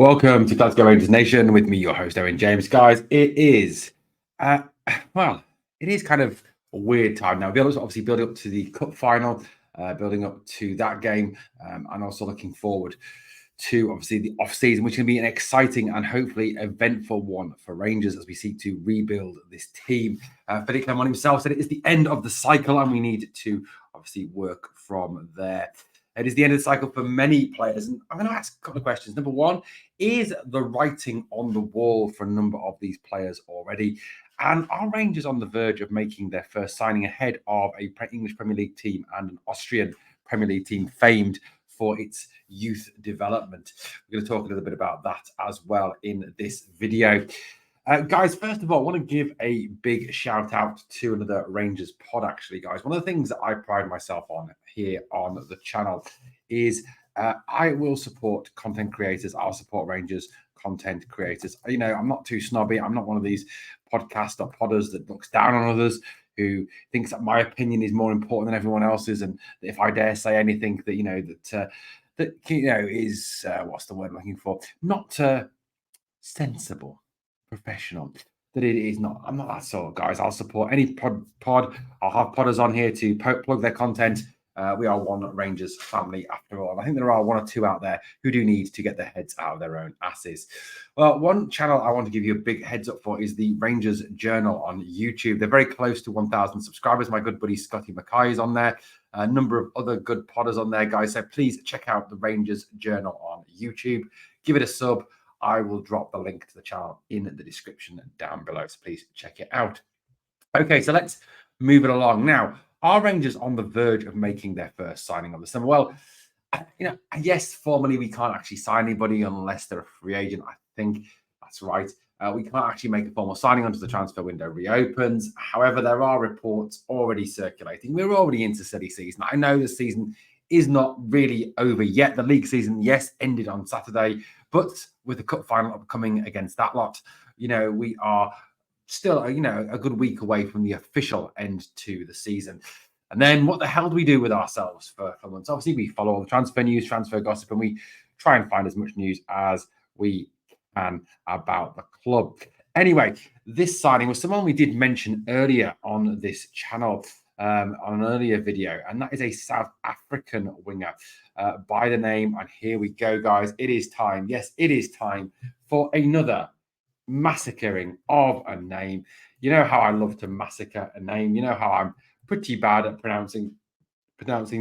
Welcome to Glasgow Rangers Nation with me, your host, Owen James. Guys, it is, uh, it is kind of a weird time now. Obviously building up to the cup final, building up to that game, and also looking forward to obviously the off-season, which can be an exciting and hopefully eventful one for Rangers as we seek to rebuild this team. Philippe Clement himself said it is the end of the cycle and we need to obviously work from there. It is the end of the cycle for many players. And I'm going to ask a couple of questions. Number one, is the writing on the wall for a number of these players already? And are Rangers on the verge of making their first signing ahead of a English Premier League team and an Austrian Premier League team famed for its youth development? We're going to talk a little bit about that as well in this video. Guys, first of all, I want to give a big shout out to another Rangers pod, actually, guys. One of the things that I pride myself on here on the channel is I will support content creators. I'll support Rangers content creators. You know, I'm not too snobby. I'm not one of these podcast or podders that looks down on others, who thinks that my opinion is more important than everyone else's. And if I dare say anything that, is, what's the word I'm looking for? Not sensible, professional, that it is not. I'm not that sort of guys. I'll support any pod. I'll have podders on here to plug their content. We are one Rangers family after all. I think there are one or two out there who do need to get their heads out of their own asses. Well, one channel I want to give you a big heads up for is the Rangers Journal on YouTube. They're very close to 1,000 subscribers. My good buddy Scotty Mackay is on there. A number of other good podders on there, guys. So please check out the Rangers Journal on YouTube. Give it a sub. I will drop the link to the channel in the description down below. So please check it out. Okay, so let's move it along. Now, are Rangers on the verge of making their first signing of the summer? Well, yes, formally we can't actually sign anybody unless they're a free agent. I think that's right. We can't actually make a formal signing until the transfer window reopens. However, there are reports already circulating. We're already into silly season. I know the season is not really over yet. The league season, yes, ended on Saturday, but with the cup final upcoming against that lot, we are still, a good week away from the official end to the season. And then what the hell do we do with ourselves for months? Obviously, we follow all the transfer news, transfer gossip, and we try and find as much news as we can about the club. Anyway, this signing was someone we did mention earlier on this channel, on an earlier video, and that is a South African winger by the name, and here we go, guys. It is time. Yes, it is time for another massacring of a name. You know how I love to massacre a name. You know how I'm pretty bad at pronouncing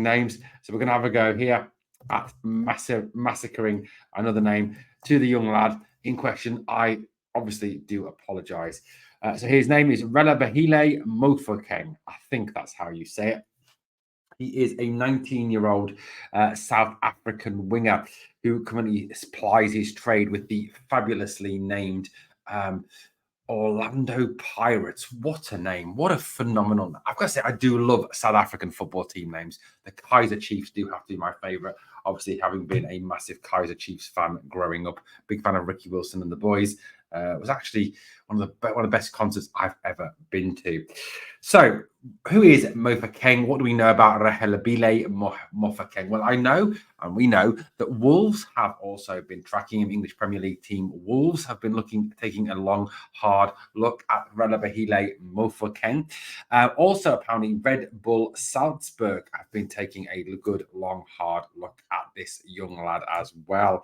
names. So we're going to have a go here at massacring another name to the young lad in question. I obviously do apologize. So his name is Relabahile Mofokeng. I think that's how you say it. He is a 19-year-old South African winger who currently plies his trade with the fabulously named Orlando Pirates. What a name. What a phenomenal. I've got to say, I do love South African football team names. The Kaizer Chiefs do have to be my favorite. Obviously, having been a massive Kaizer Chiefs fan growing up, big fan of Ricky Wilson and the boys. It was actually one of the best concerts I've ever been to. So, who is Mofokeng? What do we know about Relabahile Mofokeng? Well, I know, and we know, that Wolves have also been tracking him. English Premier League team Wolves have been taking a long, hard look at Relabahile Mofokeng. Also, apparently, Red Bull Salzburg have been taking a good, long, hard look at this young lad as well.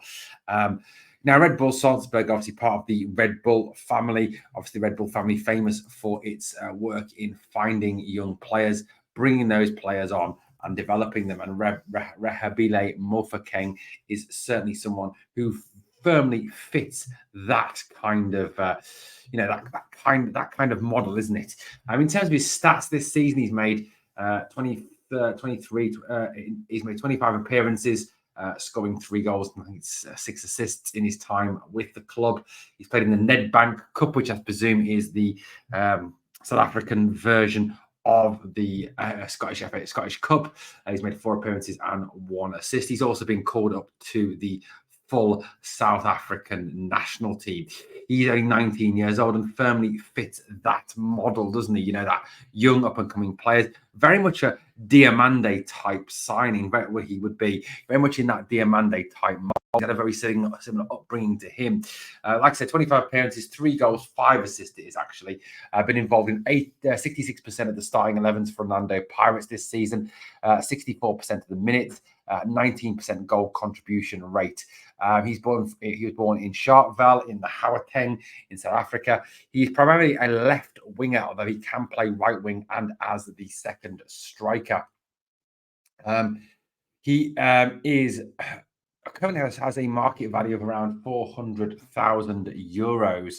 Now, Red Bull Salzburg, obviously part of the Red Bull family. Obviously, Red Bull family famous for its work in finding young players, bringing those players on and developing them. And Relabahile Mofokeng is certainly someone who firmly fits that kind of, that kind of model, isn't it? In terms of his stats this season, he's made 23. He's made 25 appearances. Scoring 3 goals and I think it's 6 assists in his time with the club. He's played in the Nedbank Cup, which I presume is the South African version of the Scottish Cup. He's made 4 appearances and 1 assist. He's also been called up to the full South African national team. He's only 19 years old and firmly fits that model, doesn't he? That young up-and-coming players. Very much a Diamande type signing, where he would be very much in that Diamande type mold. He had a very similar upbringing to him. Like I said, 25 appearances, 3 goals, 5 assists. It is actually been involved in 66% of the starting 11s for Orlando Pirates this season, 64% of the minutes, 19% goal contribution rate. He was born in Sharpeville in the Gauteng in South Africa. He's primarily a left winger, although he can play right wing and as the second striker. He is currently has a market value of around 400,000 euros,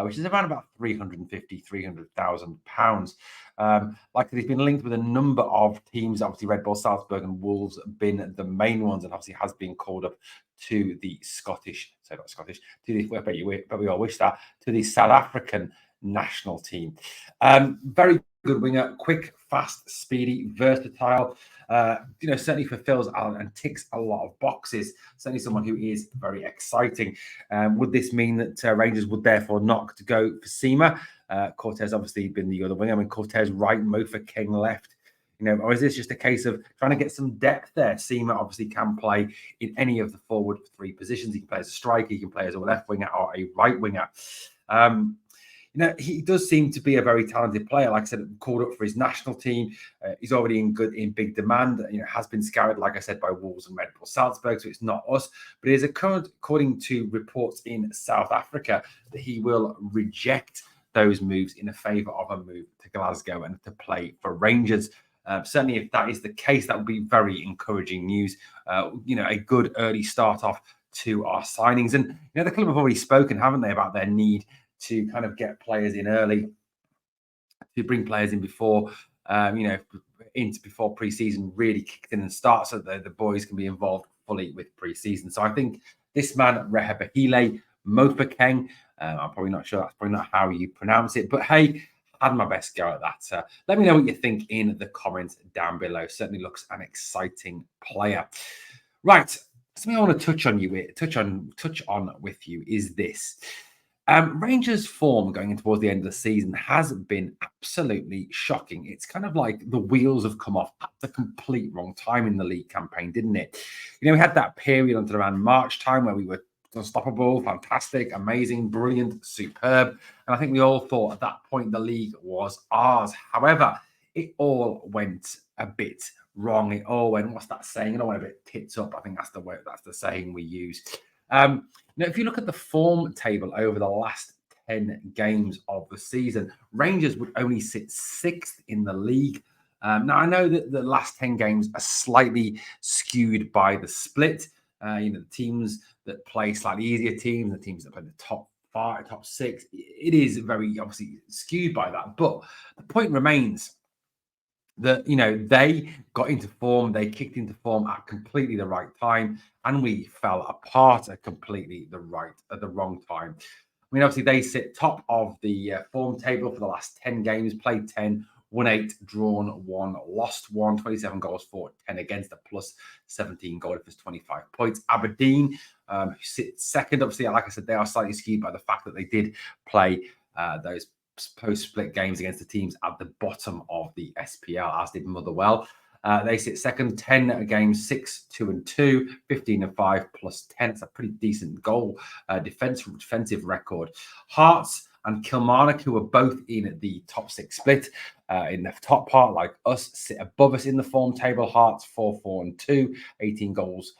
which is around about 350,000, 300,000 pounds. Like he's been linked with a number of teams. Obviously, Red Bull Salzburg and Wolves have been the main ones, and obviously has been called up to the Scottish, so not Scottish, to the, but we all wish that, to the South African national team. Very good winger, quick, fast, speedy, versatile. Certainly fulfills and ticks a lot of boxes. Certainly someone who is very exciting. Would this mean that Rangers would therefore not to go for Seema? Cortez obviously been the other winger. I mean, Cortez right, Mofa-King left. Or is this just a case of trying to get some depth there? Seema obviously can play in any of the forward 3 positions. He can play as a striker, he can play as a left winger or a right winger. He does seem to be a very talented player. Like I said, called up for his national team. He's already in big demand. Has been scouted, like I said, by Wolves and Red Bull Salzburg, so it's not us. But it is according to reports in South Africa, that he will reject those moves in a favour of a move to Glasgow and to play for Rangers. Certainly, if that is the case, that would be very encouraging news. A good early start off to our signings. And the club have already spoken, haven't they, about their need to kind of get players in early, to bring players in before, before pre-season really kicked in and starts, so that the boys can be involved fully with pre-season. So I think this man, Rehebahile Mofokeng, I'm probably not sure, that's probably not how you pronounce it, but hey, I had my best go at that. Let me know what you think in the comments down below. Certainly looks an exciting player. Right, something I want to touch on with you is this. Rangers' form going towards the end of the season has been absolutely shocking. It's kind of like the wheels have come off at the complete wrong time in the league campaign, didn't it? We had that period until around March time where we were unstoppable, fantastic, amazing, brilliant, superb. And I think we all thought at that point the league was ours. However, it all went a bit wrong. It all went, what's that saying? It all went a bit tits up. I think that's the saying we use. If you look at the form table over the last 10 games of the season, Rangers would only sit 6th in the league. Now, I know that the last 10 games are slightly skewed by the split. The teams that play slightly easier teams, the teams that play the top 5, top 6, it is very obviously skewed by that. But the point remains that they got into form, they kicked into form at completely the right time, and we fell apart at completely the wrong time. I mean, obviously they sit top of the form table for the last 10 games, played 10, won 8, drawn 1, lost 1, 27 goals for, 10 against, a plus 17 goal difference, 25 points. Aberdeen, who sit second, obviously, like I said, they are slightly skewed by the fact that they did play those post-split games against the teams at the bottom of the SPL, as did Motherwell. They sit second, 10 games, 6-2-2, 15-5, plus 10. It's a pretty decent goal defensive record. Hearts and Kilmarnock, who are both in the top 6 split, in the top part, like us, sit above us in the form table. Hearts 4-4-2, 18 goals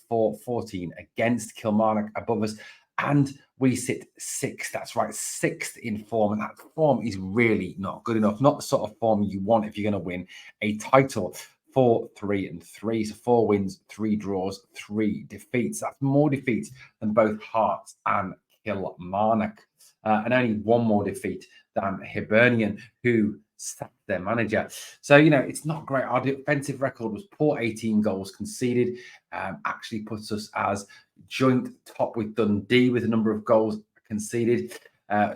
for, 14 against. Kilmarnock above us, and we sit 6th. That's right, 6th in form, and that form is really not good enough. Not the sort of form you want if you're going to win a title. 4-3-3, so 4 wins, 3 draws, 3 defeats. That's more defeats than both Hearts and Kilmarnock, and only 1 more defeat than Hibernian, who sacked their manager. So, it's not great. Our defensive record was poor, 18 goals conceded. Actually puts us as joint top with Dundee with a number of goals conceded.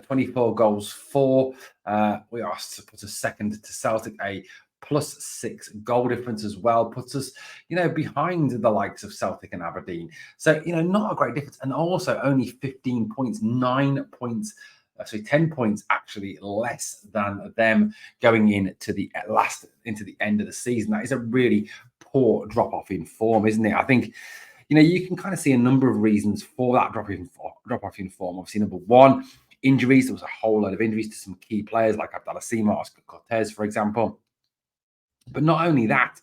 24 goals for. We are puts us second to Celtic, a plus 6 goal difference as well. Puts us, behind the likes of Celtic and Aberdeen. So, not a great difference. And also only 15 points, 9 points So 10 points actually less than them going into the end of the season. That is a really poor drop off in form, isn't it? I think you can kind of see a number of reasons for that drop off in form. Obviously, number one, injuries. There was a whole lot of injuries to some key players like Abdallah Sima, Oscar Cortez, for example. But not only that,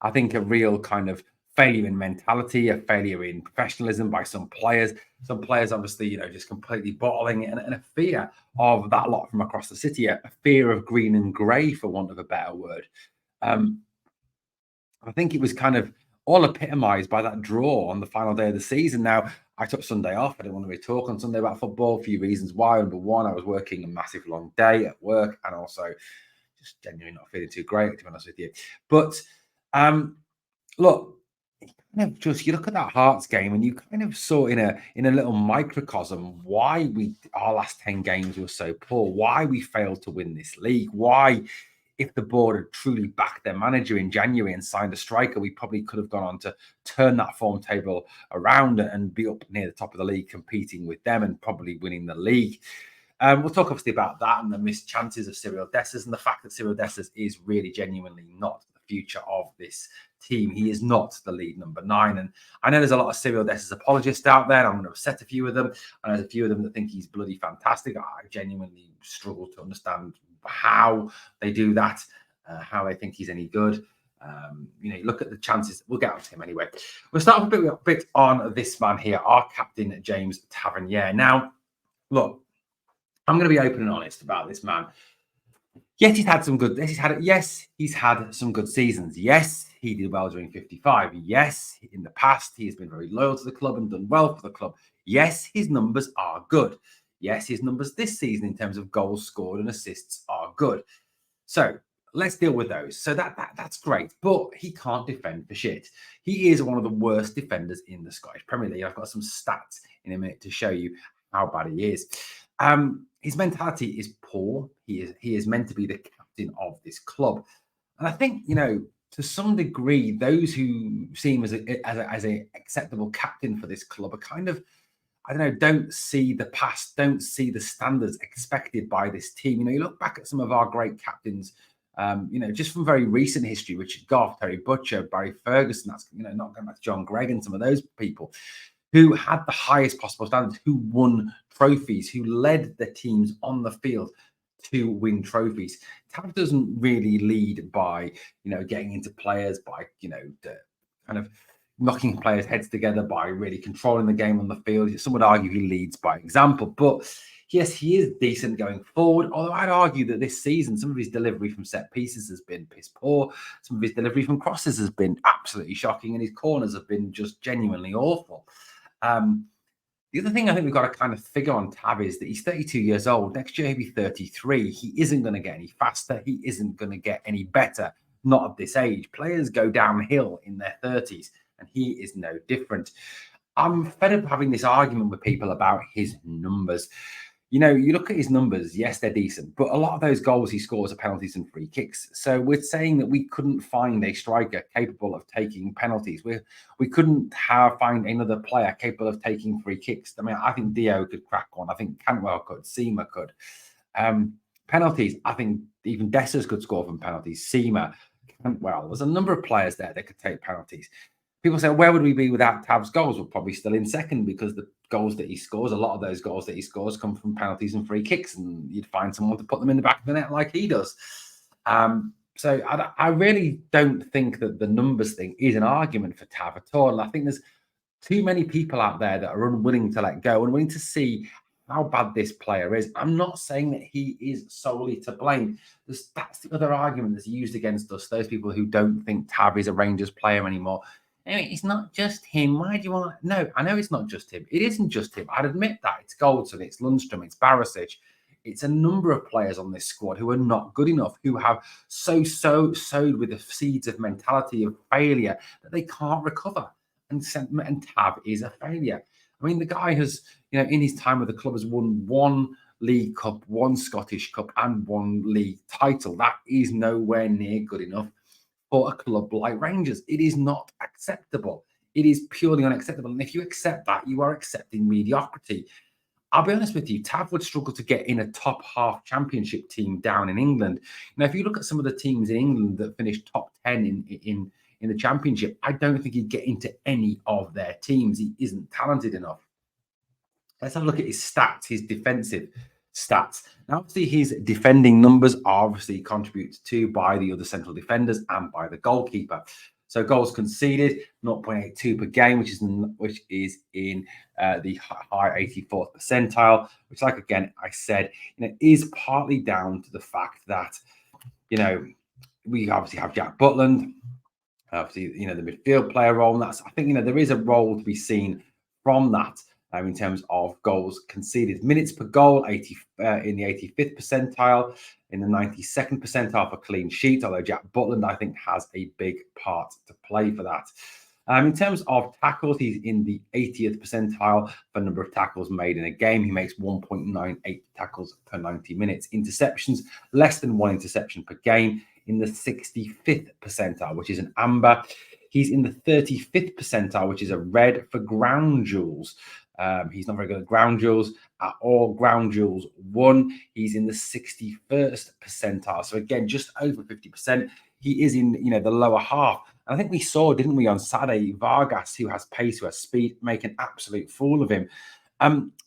I think a real kind of failure in mentality, a failure in professionalism by some players. Some players, obviously, just completely bottling it, and a fear of that lot from across the city, a fear of green and grey, for want of a better word. Um, I think it was kind of all epitomised by that draw on the final day of the season. Now, I took Sunday off. I didn't want to really talk on Sunday about football. A few reasons why. Number one, I was working a massive long day at work, and also just genuinely not feeling too great, to be honest with you. But look, you look at that Hearts game, and you kind of saw in a little microcosm why our last 10 games were so poor, why we failed to win this league, why, if the board had truly backed their manager in January and signed a striker, we probably could have gone on to turn that form table around and be up near the top of the league, competing with them and probably winning the league. We'll talk obviously about that and the missed chances of Cyril Dessers and the fact that Cyril Dessers is really genuinely not the future of this team. He is not the lead number 9. And I know there's a lot of Cyril Dessers apologists out there. I'm going to upset a few of them. And there's a few of them that think he's bloody fantastic. I genuinely struggle to understand how they do that, how they think he's any good. You look at the chances. We'll get on to him anyway. We'll start off a bit on this man here, our captain, James Tavernier. Now, look, I'm going to be open and honest about this man. Yes, he's had some good. He's had some good seasons. Yes, he did well during 55. Yes, in the past he has been very loyal to the club and done well for the club. Yes, his numbers are good. Yes, his numbers this season in terms of goals scored and assists are good. So let's deal with those. So that's great, but he can't defend for shit. He is one of the worst defenders in the Scottish Premier League. I've got some stats in a minute to show you how bad he is. His mentality is poor. He is meant to be the captain of this club, and I think to some degree, those who see him as a acceptable captain for this club are kind of, I don't know, don't see the past, don't see the standards expected by this team. You look back at some of our great captains, just from very recent history, Richard Gough, Terry Butcher, Barry Ferguson. That's not going back to John Gregg and some of those people who had the highest possible standards, who won trophies, who led the teams on the field to win trophies. Tav doesn't really lead by, getting into players, by, kind of knocking players' heads together, by really controlling the game on the field. Some would argue he leads by example, but yes, he is decent going forward. Although I'd argue that this season, some of his delivery from set pieces has been piss poor. Some of his delivery from crosses has been absolutely shocking, and his corners have been just genuinely awful. The other thing I think we've got to kind of figure on Tav is that he's 32 years old. Next year he'll be 33. He isn't going to get any faster. He isn't going to get any better. Not at this age. Players go downhill in their 30s, and he is no different. I'm fed up having this argument with people about his numbers. You look at his numbers, yes, they're decent, but a lot of those goals he scores are penalties and free kicks. So we're saying that we couldn't find a striker capable of taking penalties. We couldn't find another player capable of taking free kicks. I mean, I think Dio could crack one. I think Cantwell could. Seema could. Penalties, I think even Dessers could score from penalties. Seema, Cantwell. There's a number of players there that could take penalties. People say, where would we be without Tav's goals? We're probably still in second, because the goals that he scores, a lot of those goals that he scores come from penalties and free kicks, and you'd find someone to put them in the back of the net like he does. So I really don't think that the numbers thing is an argument for Tav at all. I think there's too many people out there that are unwilling to let go, unwilling to see how bad this player is. I'm not saying that he is solely to blame. That's the other argument that's used against us, those people who don't think Tav is a Rangers player anymore. Anyway, it's not just him. Why do you want to? No, I know it's not just him. It isn't just him. I'd admit that. It's Goldson, it's Lundstrom, it's Barisic. It's a number of players on this squad who are not good enough, who have so sowed with the seeds of mentality of failure that they can't recover. And Tav is a failure. I mean, the guy has, in his time with the club, has won 1 League Cup, 1 Scottish Cup, and 1 league title. That is nowhere near good enough for a club like Rangers. It is not acceptable. It is purely unacceptable. And if you accept that, you are accepting mediocrity. I'll be honest with you, Tav would struggle to get in a top half championship team down in England. Now, if you look at some of the teams in England that finished top 10 in the championship, I don't think he'd get into any of their teams. He isn't talented enough. Let's have a look at his stats, his defensive stats. Now, obviously, his defending numbers are obviously contributed to by the other central defenders and by the goalkeeper. So goals conceded 0.82 per game, which is in the high 84th percentile, which, like again I said, is partly down to the fact that we obviously have Jack Butland, obviously the midfield player role, and that's I think there is a role to be seen from that. In terms of goals conceded, minutes per goal, 80 in the 85th percentile, in the 92nd percentile for clean sheet. Although Jack Butland, I think, has a big part to play for that. In terms of tackles, he's in the 80th percentile for number of tackles made in a game. He makes 1.98 tackles per 90 minutes. Interceptions, less than one interception per game, in the 65th percentile, which is an amber. He's in the 35th percentile, which is a red, for ground duels. He's not very good at ground duels at all. Ground duels 1. He's in the 61st percentile. So again, just over 50%. He is in the lower half. And I think we saw, didn't we, on Saturday, Vargas, who has pace, who has speed, make an absolute fool of him.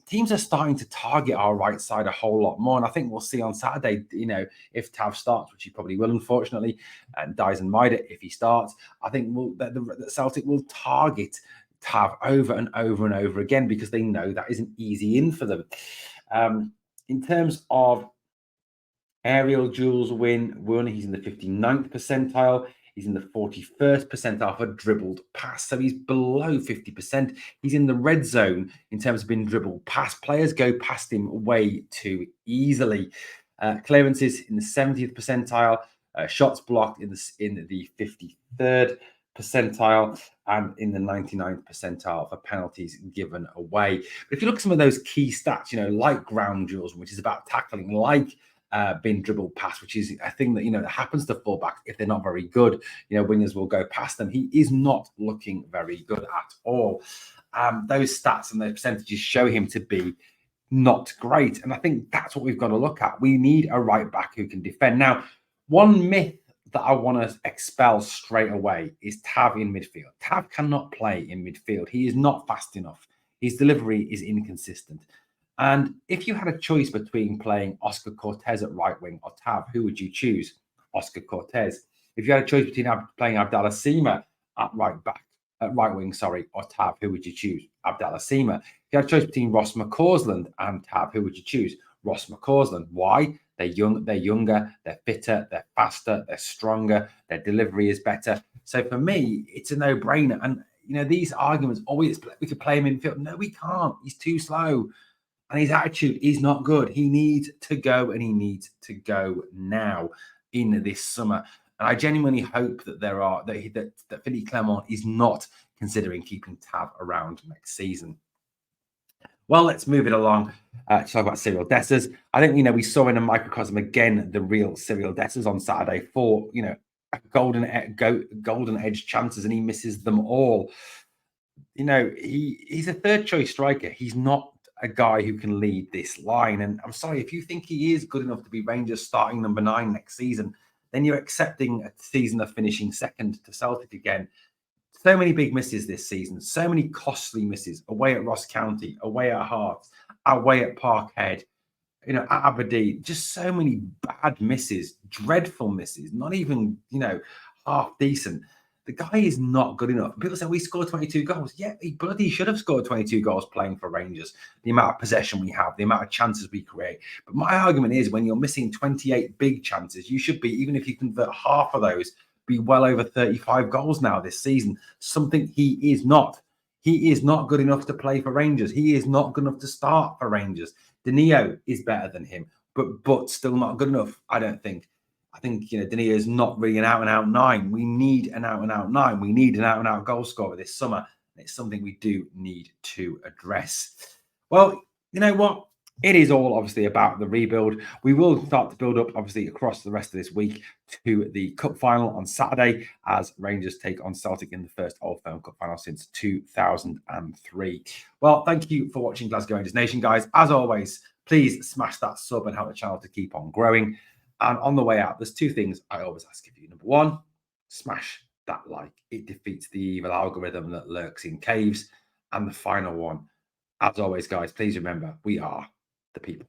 Teams are starting to target our right side a whole lot more. And I think we'll see on Saturday, if Tav starts, which he probably will, unfortunately, and dies and Maida if he starts, I think the Celtic will target Tav over and over and over again because they know that isn't easy in for them. In terms of aerial duels won, he's in the 59th percentile. He's in the 41st percentile for dribbled pass. So he's below 50%. He's in the red zone in terms of being dribbled past. Players go past him way too easily. Clearances in the 70th percentile. Shots blocked in the 53rd percentile and in the 99th percentile for penalties given away. But if you look at some of those key stats, like ground duels, which is about tackling, like being dribbled past, which is a thing that that happens to fullbacks if they're not very good. Wingers will go past them. He is not looking very good at all. Those stats and those percentages show him to be not great, and I think that's what we've got to look at. We need a right back who can defend. Now, one myth that I want to expel straight away is Tav in midfield. Tav cannot play in midfield. He is not fast enough. His delivery is inconsistent. And if you had a choice between playing Oscar Cortez at right wing or Tav, who would you choose? Oscar Cortez. If you had a choice between playing Abdallah Sima at right wing, or Tav, who would you choose? Abdallah Sima. If you had a choice between Ross McCausland and Tav, who would you choose? Ross McCausland. Why? They're younger, they're fitter, they're faster, they're stronger, their delivery is better. So for me, it's a no-brainer. And these arguments, we could play him in field. No, we can't. He's too slow. And his attitude is not good. He needs to go, and he needs to go now in this summer. And I genuinely hope that that Philippe Clement is not considering keeping Tav around next season. Well, let's move it along to talk about Cyril Dessers. I think we saw in a microcosm again the real Cyril Dessers on Saturday for golden edge chances, and he misses them all. He's a third choice striker. He's not a guy who can lead this line. And I'm sorry, if you think he is good enough to be Rangers starting number 9 next season, then you're accepting a season of finishing second to Celtic again. So many big misses this season, so many costly misses away at Ross County, away at Hearts, away at Parkhead, at Aberdeen, just so many bad misses, dreadful misses, not even, half decent. The guy is not good enough. People say we scored 22 goals. Yeah, he bloody should have scored 22 goals playing for Rangers. The amount of possession we have, the amount of chances we create. But my argument is when you're missing 28 big chances, you should be, even if you convert half of those, be well over 35 goals now this season. Something he is not. He is not good enough to play for Rangers. He is not good enough to start for Rangers. Danilo is better than him, but still not good enough, I don't think. I think, Danilo is not really an out-and-out 9. We need an out-and-out 9. We need an out-and-out goal scorer this summer. And it's something we do need to address. Well, you know what? it is all obviously about the rebuild. We will start to build up obviously across the rest of this week to the cup final on Saturday as Rangers take on Celtic in the first Old Firm Cup final since 2003. Well, thank you for watching Glasgow Rangers Nation, guys. As always, please smash that sub and help the channel to keep on growing. And on the way out, there's two things I always ask of you. Number one, smash that like. It defeats the evil algorithm that lurks in caves. And the final one, as always, guys, please remember, we are the people.